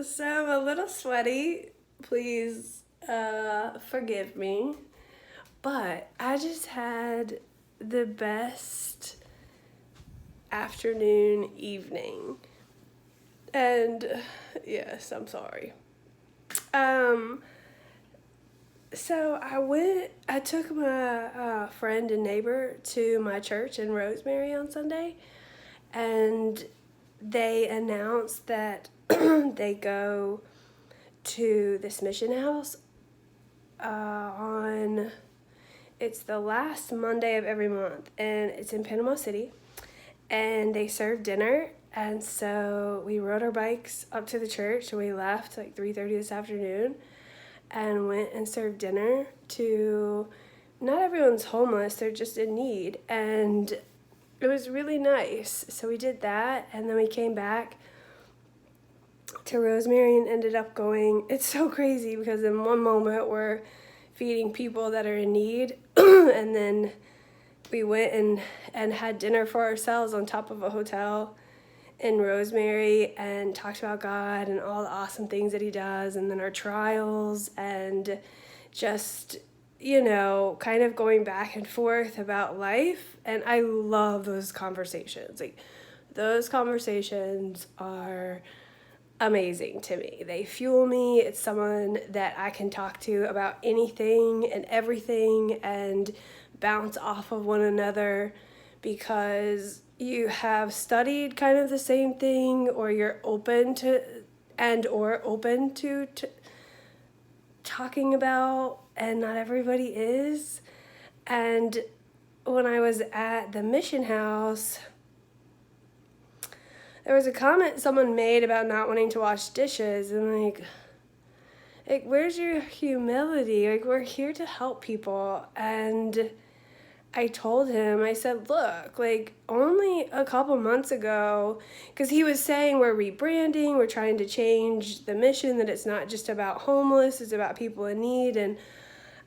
So I'm a little sweaty. Please forgive me. But I just had the best afternoon, evening. And yes, I'm sorry. Um, I took my friend and neighbor to my church in Rosemary on Sunday, and they announced that they go to this mission house on it's the last Monday of every month, and it's in Panama City, and they serve dinner. And so we rode our bikes up to the church, and we left like 3:30 this afternoon and went and served dinner to, not everyone's homeless, they're just in need, and it was really nice. So we did that, and then we came back to Rosemary and ended up going. It's so crazy because in one moment we're feeding people that are in need, and then we went and had dinner for ourselves on top of a hotel in Rosemary and talked about God and all the awesome things that he does, and then our trials, and just, kind of going back and forth about life. And I love those conversations. Like, those conversations are amazing to me. They fuel me. It's someone that I can talk to about anything and everything and bounce off of one another because you have studied kind of the same thing, or you're open to talking about, and not everybody is. And when I was at the mission house, there was a comment someone made about not wanting to wash dishes, and like where's your humility? Like, we're here to help people. And I told him, I said, look, like, only a couple months ago, because he was saying we're rebranding, we're trying to change the mission, that it's not just about homeless, it's about people in need. And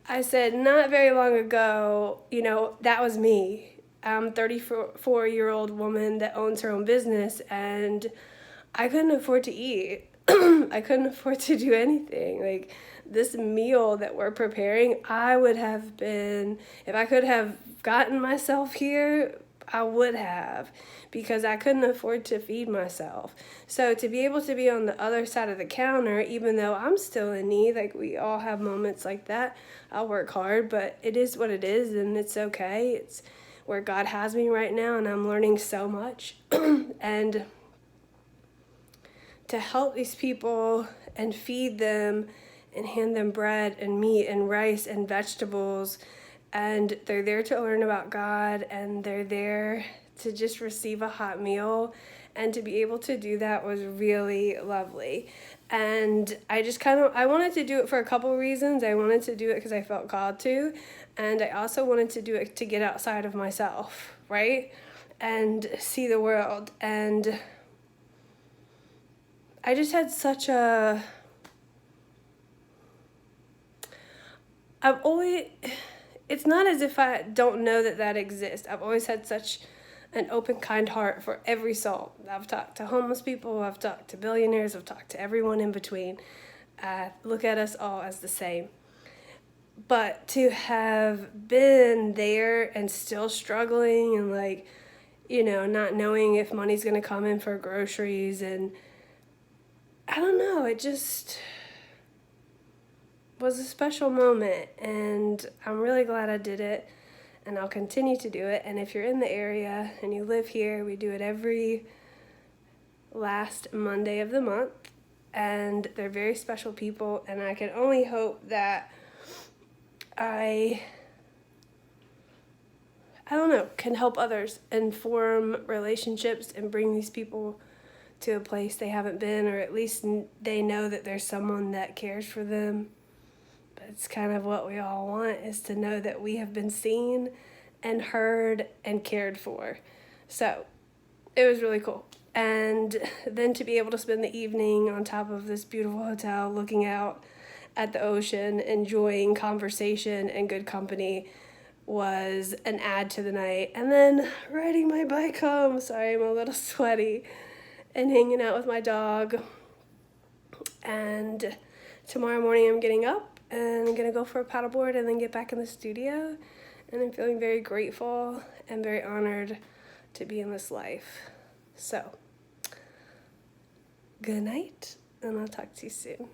I said, not very long ago, that was me. I'm a 34-year-old woman that owns her own business, and I couldn't afford to eat. I couldn't afford to do anything. Like, this meal that we're preparing, I would have been, if I could have gotten myself here, I would have, because I couldn't afford to feed myself. So to be able to be on the other side of the counter, even though I'm still in need, like, we all have moments like that. I'll work hard, but it is what it is, and it's okay. It's where God has me right now, and I'm learning so much. And to help these people and feed them and hand them bread and meat and rice and vegetables, and they're there to learn about God, and they're there to just receive a hot meal, and to be able to do that was really lovely. And I wanted to do it for a couple reasons. I wanted to do it because I felt called to, and I also wanted to do it to get outside of myself, right? And see the world. And I just had such a, I've always, it's not as if I don't know that exists. I've always had such an open, kind heart for every soul. I've talked to homeless people, I've talked to billionaires, I've talked to everyone in between. I look at us all as the same. But to have been there and still struggling, and not knowing if money's going to come in for groceries, and I don't know, it just was a special moment, and I'm really glad I did it, and I'll continue to do it. And if you're in the area and you live here, we do it every last Monday of the month, and they're very special people, and I can only hope that I don't know, can help others and form relationships and bring these people to a place they haven't been, or at least they know that there's someone that cares for them. But it's kind of what we all want, is to know that we have been seen and heard and cared for. So it was really cool. And then to be able to spend the evening on top of this beautiful hotel, looking out at the ocean, enjoying conversation and good company, was an add to the night. And then riding my bike home, sorry, I'm a little sweaty, and hanging out with my dog And tomorrow morning I'm getting up and I'm gonna go for a paddleboard and then get back in the studio. And I'm feeling very grateful and very honored to be in this life. So, good night, and I'll talk to you soon.